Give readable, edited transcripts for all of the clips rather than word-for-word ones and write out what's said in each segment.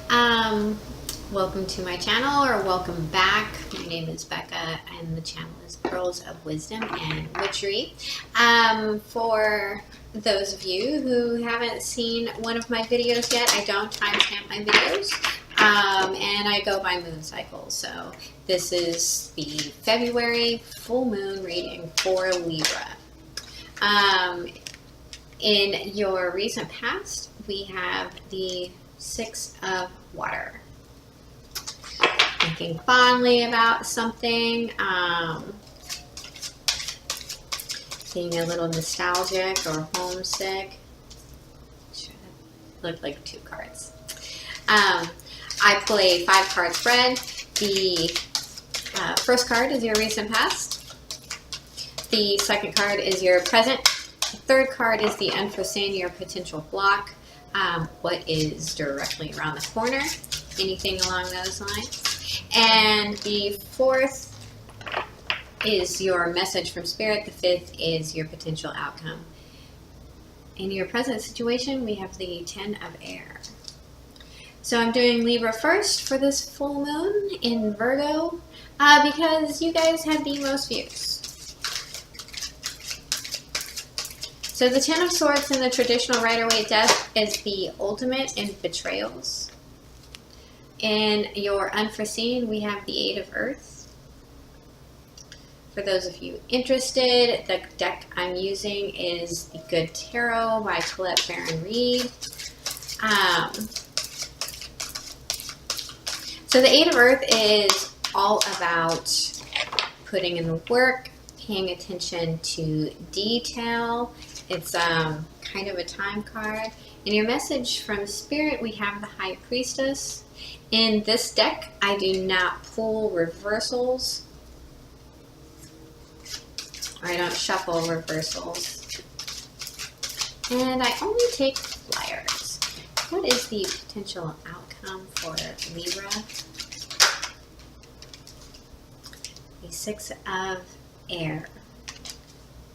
Um, Welcome to my channel, or welcome back. My name is Becca and the channel is Pearls of Wisdom and Witchery. For those of you who haven't seen one of my videos yet, I don't timestamp my videos. And I go by moon cycles. So this is the February full moon reading for Libra. In your recent past, we have the Six of Water. Thinking fondly about something, being a little nostalgic or homesick. Should have looked like two cards. I play 5-card spread. The first card is your recent past. The second card is your present. The third card is the unforeseen, your potential block. What is directly around the corner, anything along those lines. And the fourth is your message from Spirit. The fifth is your potential outcome. In your present situation, we have the 10 of Air. So I'm doing Libra first for this full moon in Virgo because you guys had the most views. So the 10 of Swords in the traditional Rider-Waite deck is the ultimate in betrayals. In your unforeseen, we have the 8 of Earth. For those of you interested, the deck I'm using is the Good Tarot by Colette Baron Reed. So the 8 of Earth is all about putting in the work, paying attention to detail. It's kind of a time card. In your message from Spirit, we have the High Priestess. In this deck, I do not pull reversals. I don't shuffle reversals. And I only take flyers. What is the potential outcome for Libra? The 6 of Air.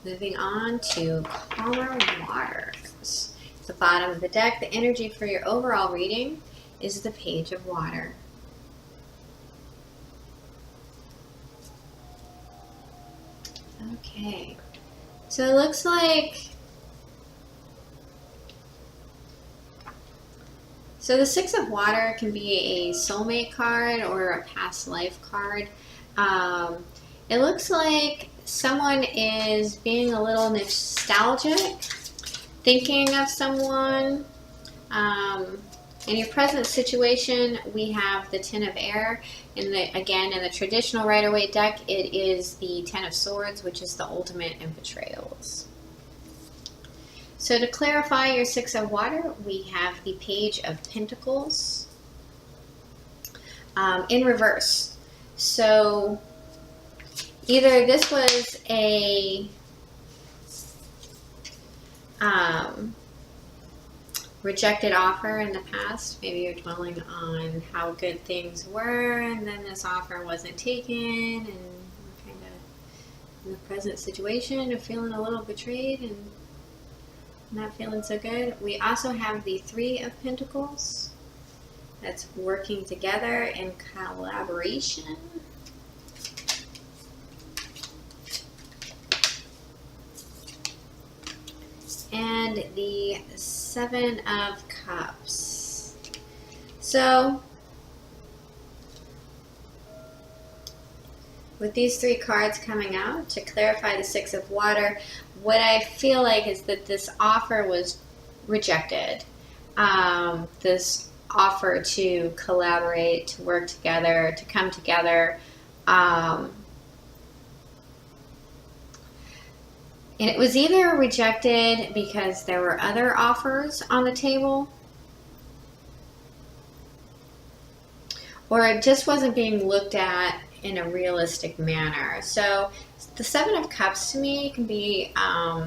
Moving on to calmer waters. At the bottom of the deck, the energy for your overall reading is the Page of Water. Okay, so it looks like, so the 6 of Water can be a soulmate card or a past life card. It looks like someone is being a little nostalgic, thinking of someone. In your present situation, we have the 10 of Air. Again, in the traditional Rider-Waite deck, it is the 10 of Swords, which is the ultimate in betrayals. So to clarify your 6 of Water, we have the Page of Pentacles in reverse. So either this was a rejected offer in the past. Maybe you're dwelling on how good things were, and then this offer wasn't taken, and we're kind of in the present situation of feeling a little betrayed and not feeling so good. We also have the 3 of Pentacles. That's working together in collaboration. And the 7 of Cups. So, with these 3 cards coming out, to clarify the 6 of Water, what I feel like is that this offer was rejected. This offer to collaborate, to work together, to come together. And it was either rejected because there were other offers on the table, or it just wasn't being looked at in a realistic manner. So the 7 of Cups to me can be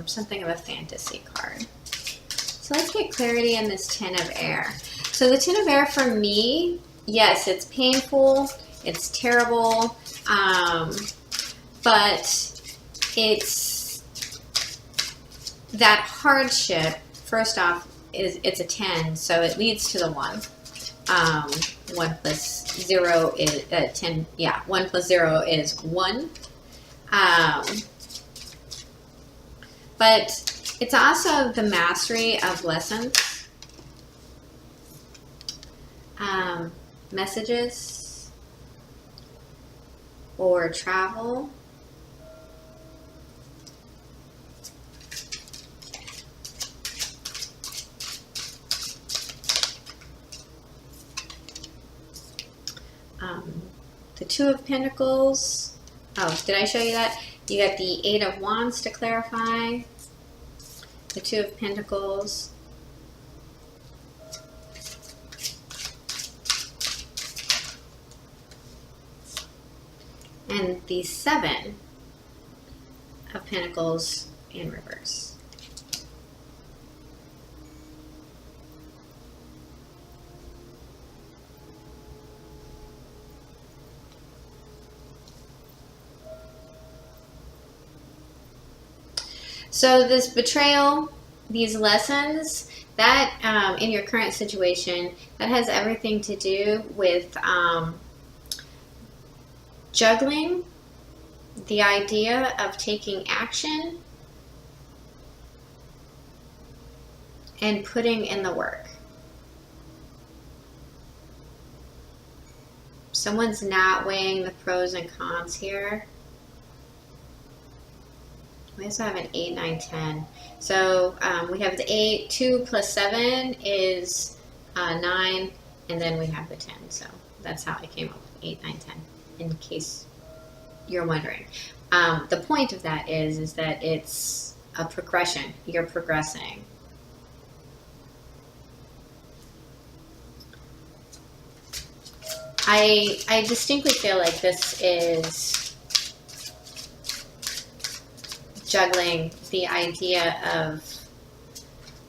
something of a fantasy card. So let's get clarity in this 10 of Air. So the 10 of Air for me, yes, it's painful, it's terrible, but it's that hardship. First off, it's a 10, so it leads to the 1. 1 plus 0 is 10. Yeah, 1 plus 0 is 1. But it's also the mastery of lessons, messages, or travel. The Two of Pentacles. Oh, did I show you that? You got the Eight of Wands to clarify. The Two of Pentacles. And the Seven of Pentacles in reverse. So this betrayal, these lessons, that in your current situation, that has everything to do with juggling the idea of taking action and putting in the work. Someone's not weighing the pros and cons here. We also have an 8, 9, 10. So we have the 8, 2 plus 7 is 9, and then we have the 10. So that's how I came up with 8, 9, 10, in case you're wondering. The point of that is that it's a progression. You're progressing. I distinctly feel like this is juggling the idea of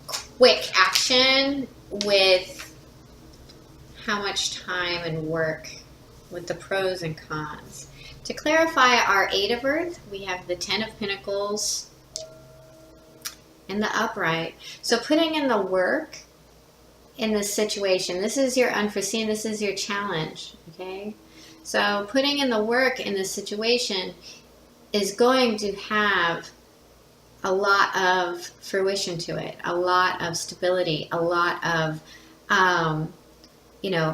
quick action with how much time and work, with the pros and cons. To clarify our 8 of Earth, we have the 10 of Pentacles and the upright. So putting in the work in this situation, this is your unforeseen, this is your challenge, okay? So putting in the work in this situation is going to have a lot of fruition to it, a lot of stability, a lot of,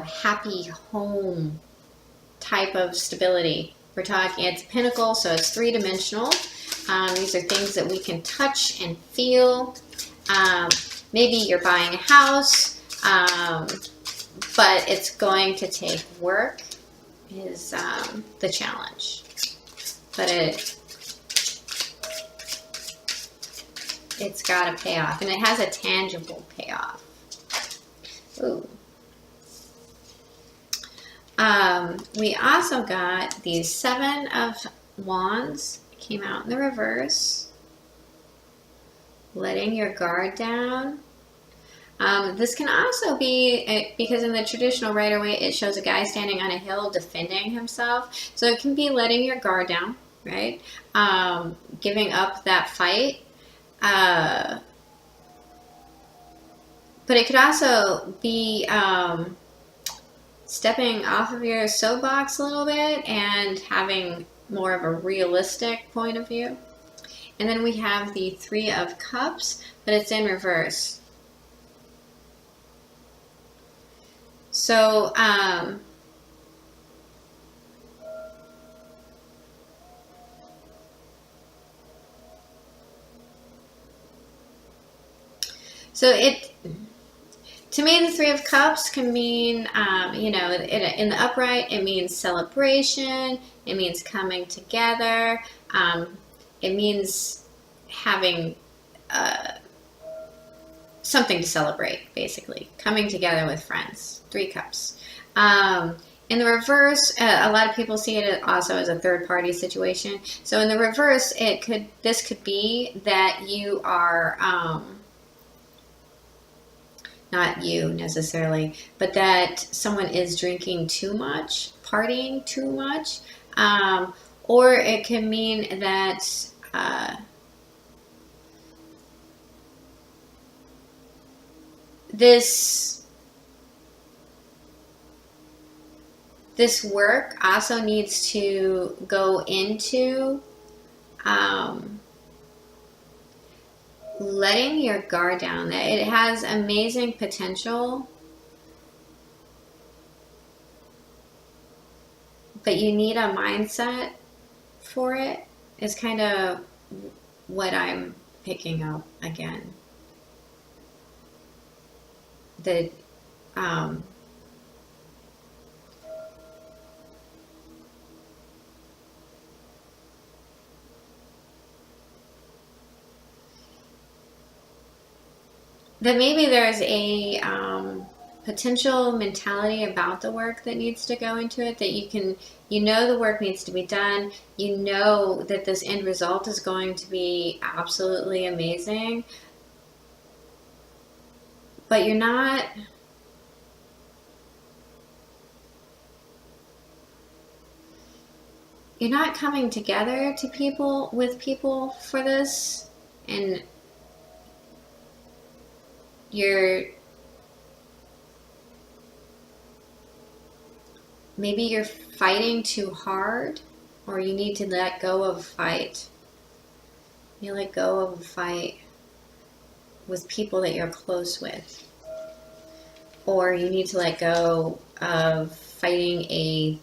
happy home type of stability. We're talking, it's a pinnacle, so it's 3-dimensional. These are things that we can touch and feel. Maybe you're buying a house, but it's going to take work, is the challenge. But it's got to pay off, and it has a tangible payoff. Ooh. We also got the 7 of Wands, came out in the reverse. Letting your guard down. This can also be, because in the traditional Rider-Waite, it shows a guy standing on a hill defending himself. So it can be letting your guard down, right? Giving up that fight. But it could also be stepping off of your soapbox a little bit and having more of a realistic point of view. And then we have the 3 of Cups, but it's in reverse. So, to me, the 3 of Cups can mean, in the upright, it means celebration. It means coming together. It means having something to celebrate, basically. Coming together with friends. 3 Cups. In the reverse, a lot of people see it also as a third-party situation. So in the reverse, this could be that you are, not you necessarily, but that someone is drinking too much, partying too much, or it can mean that this this work also needs to go into letting your guard down. It has amazing potential, but you need a mindset for it, is kind of what I'm picking up again. That that maybe there's a potential mentality about the work that needs to go into it, that you know the work needs to be done, you know that this end result is going to be absolutely amazing, but you're not coming together with people for this, and maybe you're fighting too hard, or you need to let go of a fight. You let go of a fight with people that you're close with. Or you need to let go of fighting a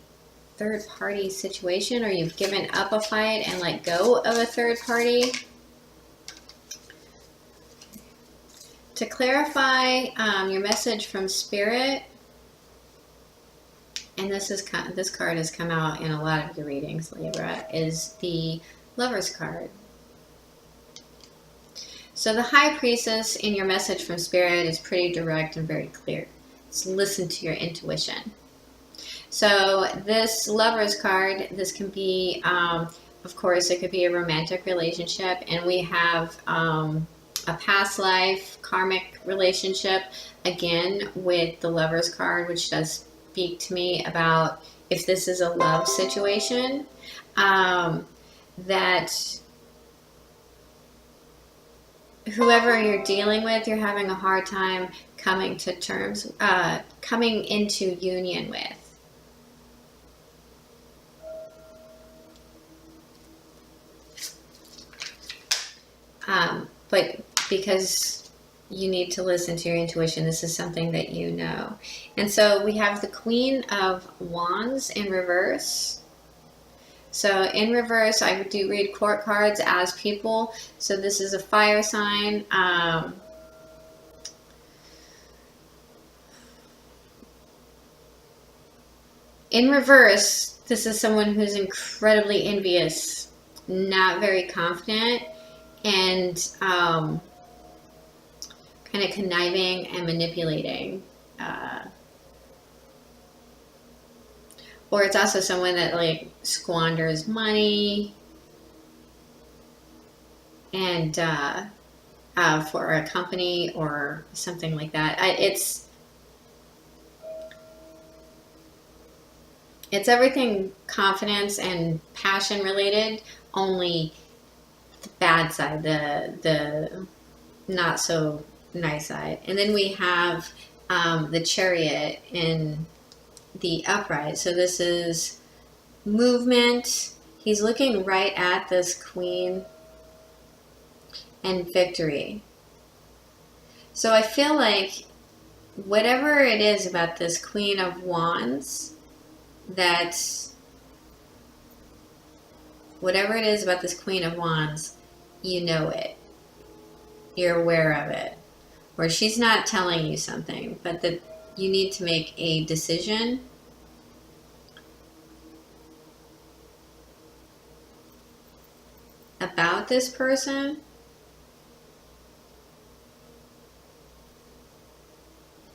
third party situation, or you've given up a fight and let go of a third party. To clarify your message from Spirit, and this card has come out in a lot of your readings, Libra, is the Lover's card. So the High Priestess in your message from Spirit is pretty direct and very clear. It's listen to your intuition. So this Lover's card, this can be, of course, it could be a romantic relationship, and we have a past life karmic relationship, again, with the Lover's card, which does speak to me about if this is a love situation, that whoever you're dealing with, you're having a hard time coming to terms, coming into union with. But because you need to listen to your intuition, this is something that you know. And so we have the Queen of Wands in reverse. So in reverse, I do read court cards as people. So this is a fire sign. In reverse, this is someone who's incredibly envious, not very confident, and kind of conniving and manipulating. Or it's also someone that like squanders money and for a company or something like that. It's everything confidence and passion related, only the bad side, the not so nice side. And then we have the Chariot in the upright. So this is movement. He's looking right at this Queen, and victory. So I feel like whatever it is about this Queen of Wands, whatever it is about this Queen of Wands, you know it. You're aware of it. Or she's not telling you something, but that you need to make a decision about this person.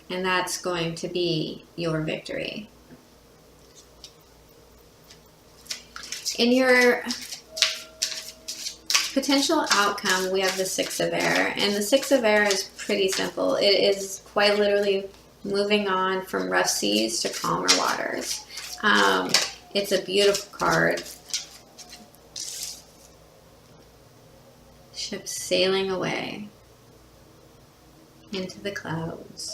And that's going to be your victory. In your potential outcome, we have the Six of Air. And the Six of Air is pretty simple. It is quite literally moving on from rough seas to calmer waters. It's a beautiful card. Ship sailing away into the clouds.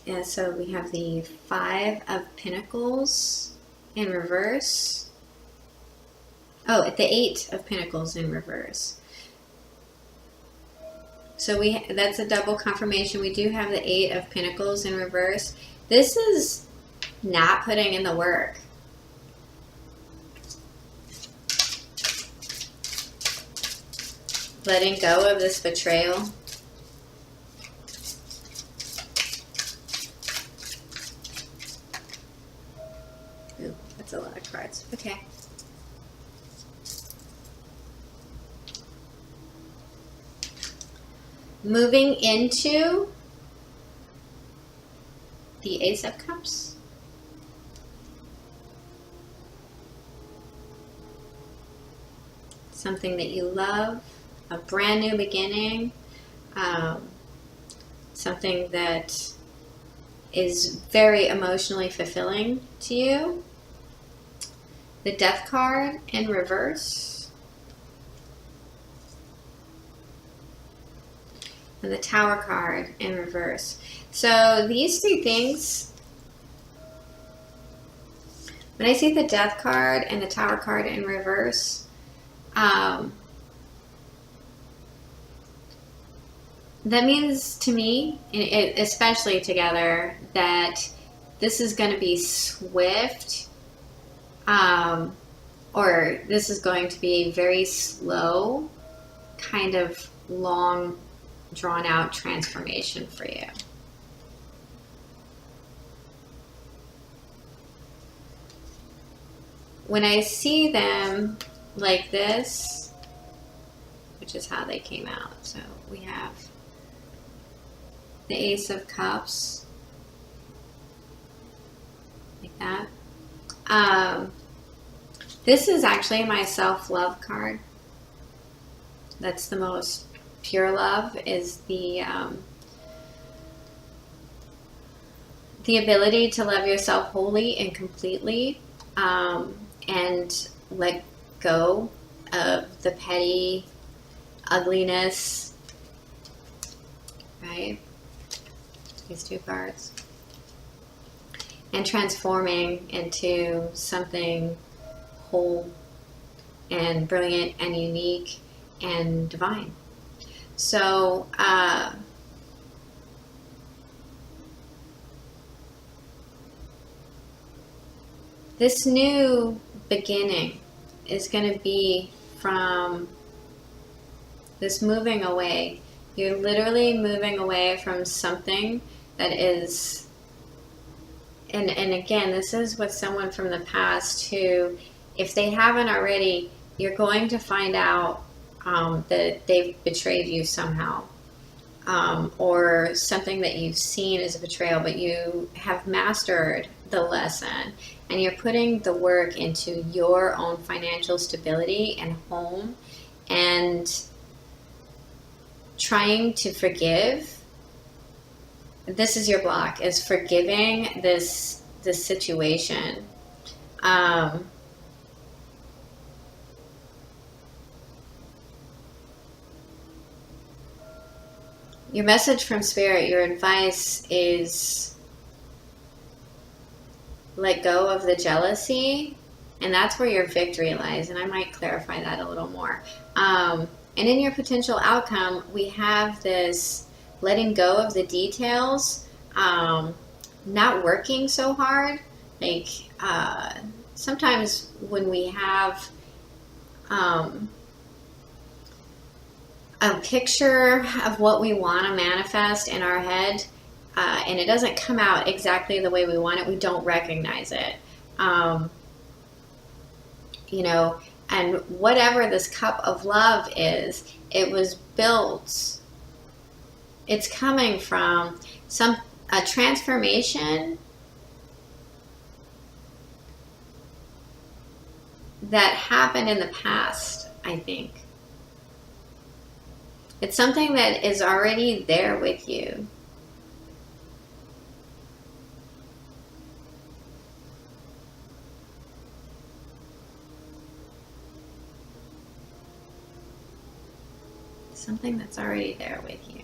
Yeah, so we have the Five of Pentacles in reverse. Oh, the Eight of Pentacles in reverse. So that's a double confirmation. We do have the Eight of Pentacles in reverse. This is not putting in the work. Letting go of this betrayal. Ooh, that's a lot of cards. Okay. Moving into the Ace of Cups. Something that you love. A brand new beginning. Something that is very emotionally fulfilling to you. The Death card in reverse. And the Tower card in reverse. So these three things, when I see the Death card and the Tower card in reverse, that means to me, especially together, that this is going to be swift, or this is going to be a very slow, kind of long, drawn out transformation for you. When I see them like this, which is how they came out, so we have the Ace of Cups, like that. This is actually my self-love card. That's the most pure love, is the ability to love yourself wholly and completely, and let go of the petty ugliness, right? These two cards. And transforming into something whole and brilliant and unique and divine. So, this new beginning is going to be from this moving away. You're literally moving away from something that is, and again, this is with someone from the past who, if they haven't already, you're going to find out that they've betrayed you somehow, or something that you've seen as a betrayal, but you have mastered the lesson, and you're putting the work into your own financial stability and home, and trying to forgive. This is your block, is forgiving this situation. Your message from Spirit, your advice is let go of the jealousy, and that's where your victory lies. And I might clarify that a little more. And in your potential outcome, we have this letting go of the details, not working so hard. Like sometimes when we have a picture of what we want to manifest in our head, and it doesn't come out exactly the way we want it, we don't recognize it. And whatever this cup of love is, it was built, it's coming from a transformation that happened in the past, I think. It's something that is already there with you. Something that's already there with you.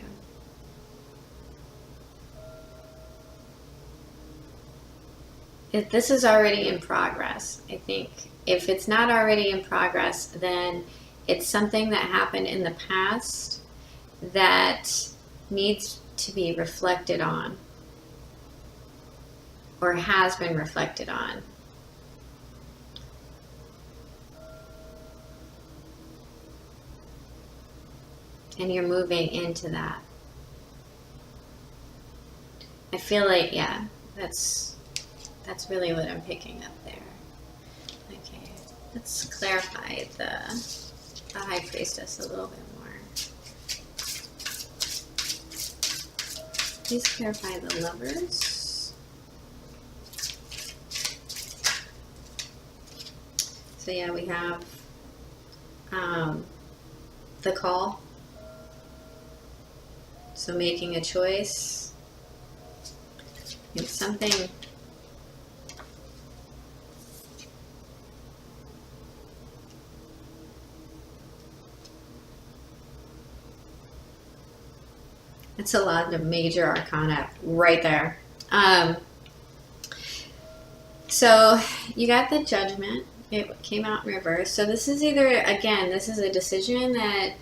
this is already in progress. I think if it's not already in progress, then it's something that happened in the past that needs to be reflected on or has been reflected on. And you're moving into that. I feel like, yeah, that's really what I'm picking up there. Okay, let's clarify the High Priestess a little bit more. Please clarify the Lovers. So yeah, we have the call. So making a choice. It's something it's a lot of major arcana right there. So you got the Judgment. It came out in reverse. So this is either, again, this is a decision that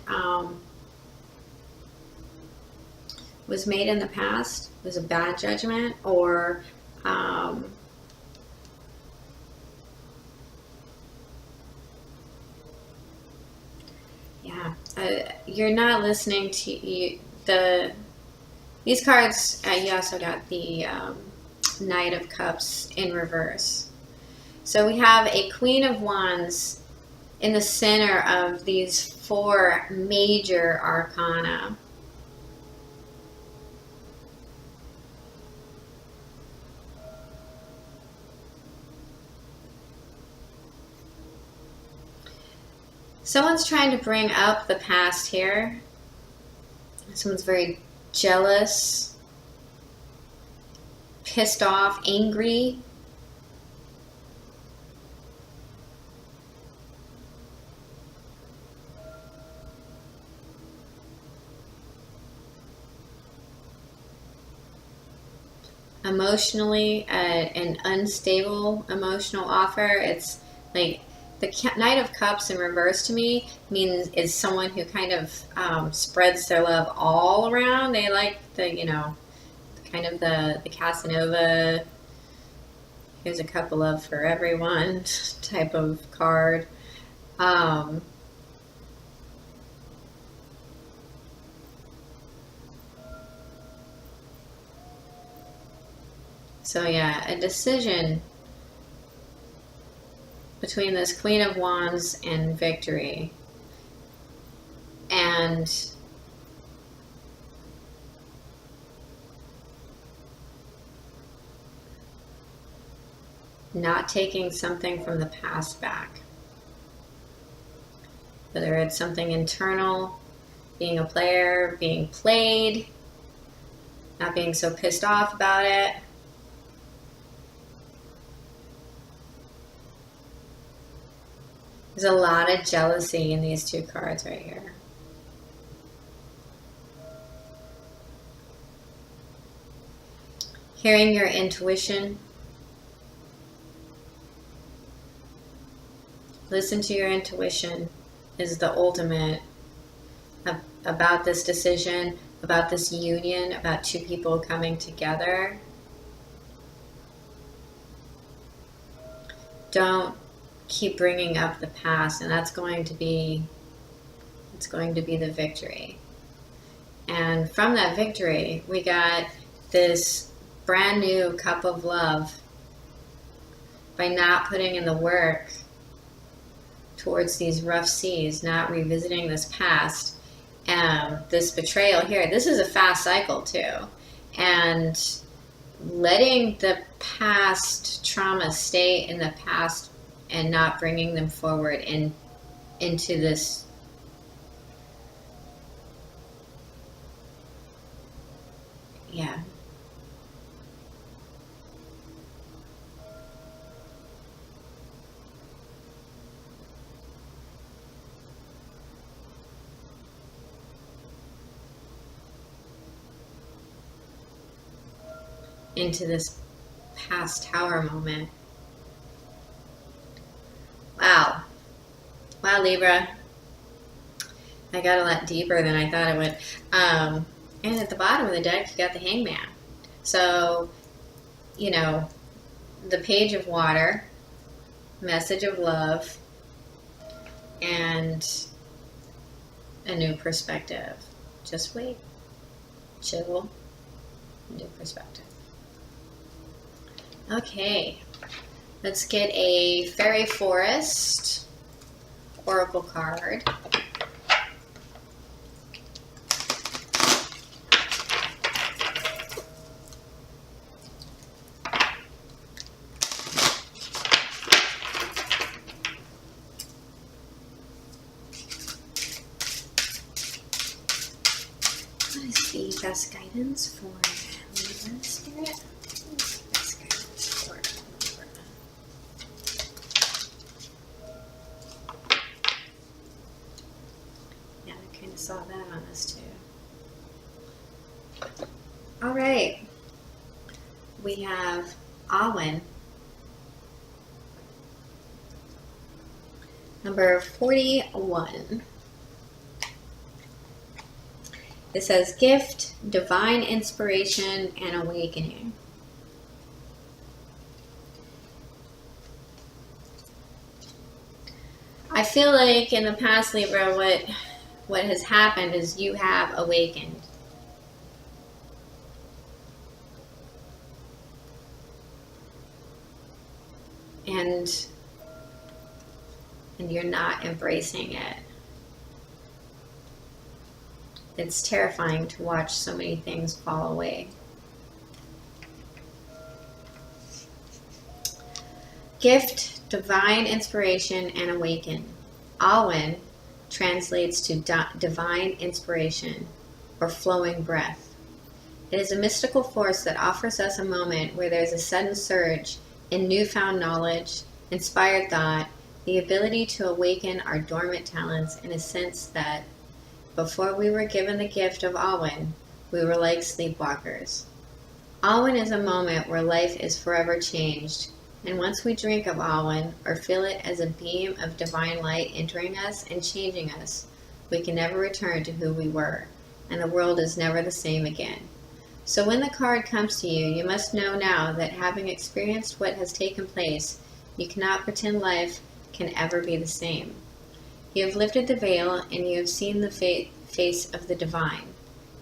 was made in the past, was a bad judgment, or you're not listening to these cards. You also got the Knight of Cups in reverse. So we have a Queen of Wands in the center of these 4 major arcana. Someone's trying to bring up the past here. Someone's very jealous, pissed off, angry. Emotionally, an unstable emotional offer. It's like the Knight of Cups in reverse to me is someone who kind of spreads their love all around. They like the kind of the Casanova, here's a cup of love for everyone type of card. So yeah, a decision between this Queen of Wands and Victory. And not taking something from the past back. Whether it's something internal, being a player, being played, not being so pissed off about it. There's a lot of jealousy in these 2 cards right here. Hearing your intuition. Listen to your intuition is the ultimate about this decision, about this union, about 2 people coming together. Don't keep bringing up the past, and that's going to be the victory. And from that victory, we got this brand new cup of love by not putting in the work towards these rough seas, not revisiting this past, this betrayal here. This is a fast cycle too, and letting the past trauma stay in the past and not bringing them forward into this into this past tower moment. Wow. Wow, Libra. I got a lot deeper than I thought it would. And at the bottom of the deck, you got the Hangman. So, you know, the Page of Water, message of love, and a new perspective. Just wait. Chill. New perspective. Okay. Let's get a Fairy Forest Oracle card. What is the best guidance for Libra Spirit? Best guidance for Libra. Yeah, I kind of saw that on us too. All right. We have Awen, number 41. It says gift, divine inspiration, and awakening. I feel like in the past, Libra, what has happened is you have awakened. And you're not embracing it. It's terrifying to watch so many things fall away. Gift, divine inspiration, and awaken. Awen translates to divine inspiration or flowing breath. It is a mystical force that offers us a moment where there's a sudden surge in newfound knowledge, inspired thought, the ability to awaken our dormant talents in a sense that before we were given the gift of Awen, we were like sleepwalkers. Awen is a moment where life is forever changed, and once we drink of Awen or feel it as a beam of divine light entering us and changing us, we can never return to who we were, and the world is never the same again. So when the card comes to you, you must know now that having experienced what has taken place, you cannot pretend life can ever be the same. You have lifted the veil, and you have seen the face of the divine.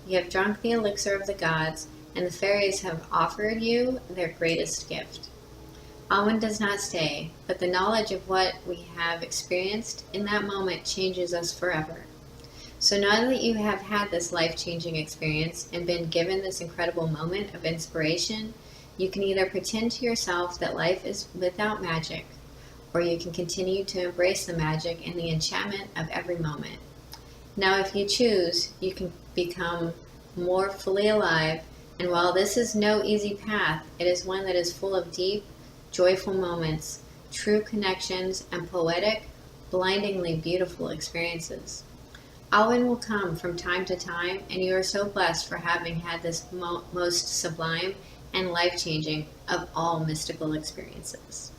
You have drunk the elixir of the gods, and the fairies have offered you their greatest gift. Awen does not stay, but the knowledge of what we have experienced in that moment changes us forever. So now that you have had this life-changing experience and been given this incredible moment of inspiration, you can either pretend to yourself that life is without magic, or you can continue to embrace the magic and the enchantment of every moment. Now, if you choose, you can become more fully alive, and while this is no easy path, it is one that is full of deep, joyful moments, true connections, and poetic, blindingly beautiful experiences. Awen will come from time to time, and you are so blessed for having had this most sublime and life-changing of all mystical experiences.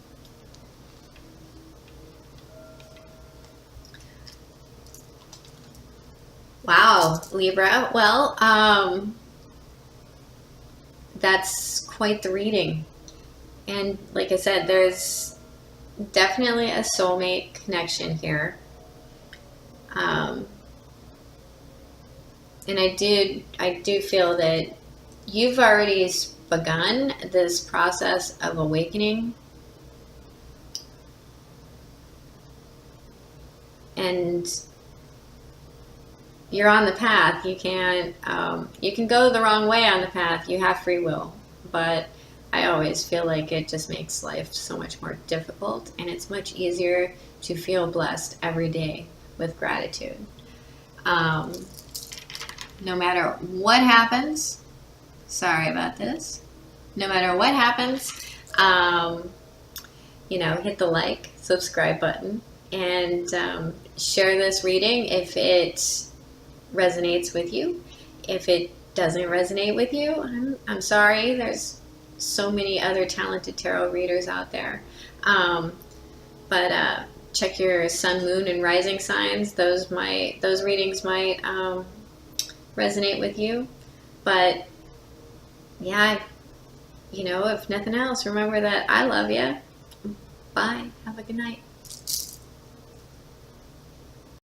Wow, Libra. Well, that's quite the reading. And like I said, there's definitely a soulmate connection here. And I do feel that you've already begun this process of awakening. And you're on the path. You can go the wrong way on the path. You have free will, but I always feel like it just makes life so much more difficult, and it's much easier to feel blessed every day with gratitude. No matter what happens, sorry about this. No matter what happens, hit the like, subscribe button, and share this reading if it resonates with you. If it doesn't resonate with you, I'm sorry. There's so many other talented tarot readers out there. But check your sun, moon, and rising signs. Those readings might resonate with you. But yeah, if nothing else, remember that I love you. Bye. Have a good night.